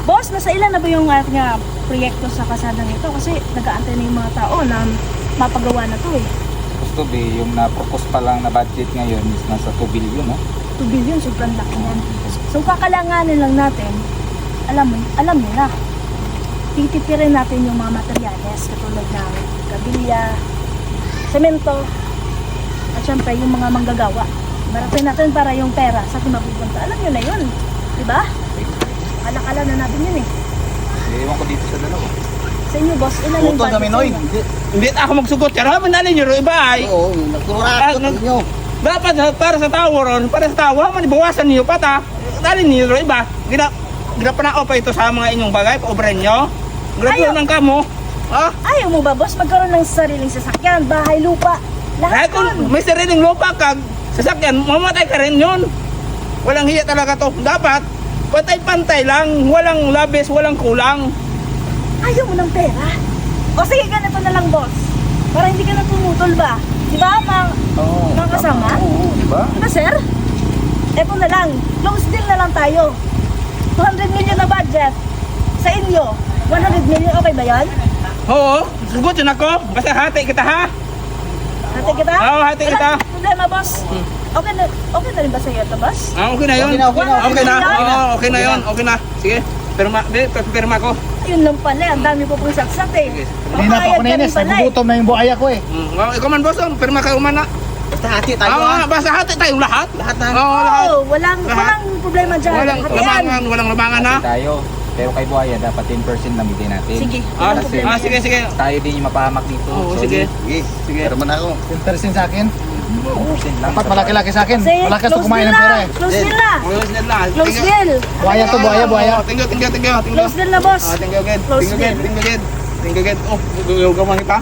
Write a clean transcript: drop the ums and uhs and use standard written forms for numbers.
Boss, nasa ilan na ba yung ating proyekto sa kasadang ito? Kasi nag-aantay na yung mga tao na mapagawa na to eh. Gusto be, yung na-propose pa lang na budget ngayon is nasa 2 billion, no? 2 billion, sobrang laki yan. So kakalanganin lang natin, alam nila. Titipirin natin yung mga materyales katulad ng kabilya, semento, at syempre yung mga manggagawa. Baratin natin para yung pera sa ating mapupunta. Alam nyo na yun, di ba? Alakala na natin yun eh. Ewan ko dito sa dalawa. Sa inyo boss, ilan yung Utol kami, sa Noy. inyo? Hindi ako magsugot. Kaya naman nanin nyo iba ay. Oo, nagturakot ninyo. Dapat para sa tao ron, para sa tao, manibawasan niyo pata. Dali niyo ron iba. Ginapanao pa ito sa mga inyong bagay, paubren nyo. Grabe Ayaw. ng kamo. Ha? Ayaw mo ba boss magkaroon ng sariling sasakyan, bahay, lupa, lahat Kahit kung yun. may sariling lupa kag sasakyan, mamatay ka rin yun. Walang hiya talaga to. Dapat, pantay-pantay lang, walang labis, walang kulang. Ayaw mo ng pera? O sige, ganito na lang boss. Para hindi ka na tumutol ba? Di ba Oo. mga kasama? Oo, di ba? Diba sir? Eto na lang, close deal na lang tayo. 200 million na budget. Sa inyo, 100 million, okay ba yan? Oo, sugot yun ako. Basta hati kita ha. Hati kita? Oo, hati kita. Walang problema boss. Okay na rin ba sa'yo ito boss? Ah, okay na yun. Okay na, okay na, Okay na. okay na. Oo, okay na yun. Okay na. Sige. Pirma ko. Ayun lang pala, ang dami po pong saksat eh. Hindi na pa ako nainis, nagugutom na yung buhaya ko eh. Oh, ikaw man boss, pirma kayo man na. Basta hati tayo Oo, ha. basta hati tayong lahat. Lahat na. Oo, lahat. Oo, walang Lahat. problema dyan. Walang Hatian. labangan, walang labangan ha. Tayo. Pero kay Buhaya, dapat 10% lang bigay natin. Sige, Ah, walang Kasi- problema. sige, sige. Tayo din yung mapahamak dito. Oo, So, sige. Sige, Sige. pero man ako. 10% sa akin. 10% lang. Dapat malaki-laki sa akin. Kasi Malakas to close kumain deal ng pera na. eh. Close deal na. Close deal na. Close deal. Buhaya to, buhaya, buhaya. Thank you. Close deal na boss. Thank you again. Close Thank you again. deal. Thank you again. Thank you again. Oh, gugaw ka man kita.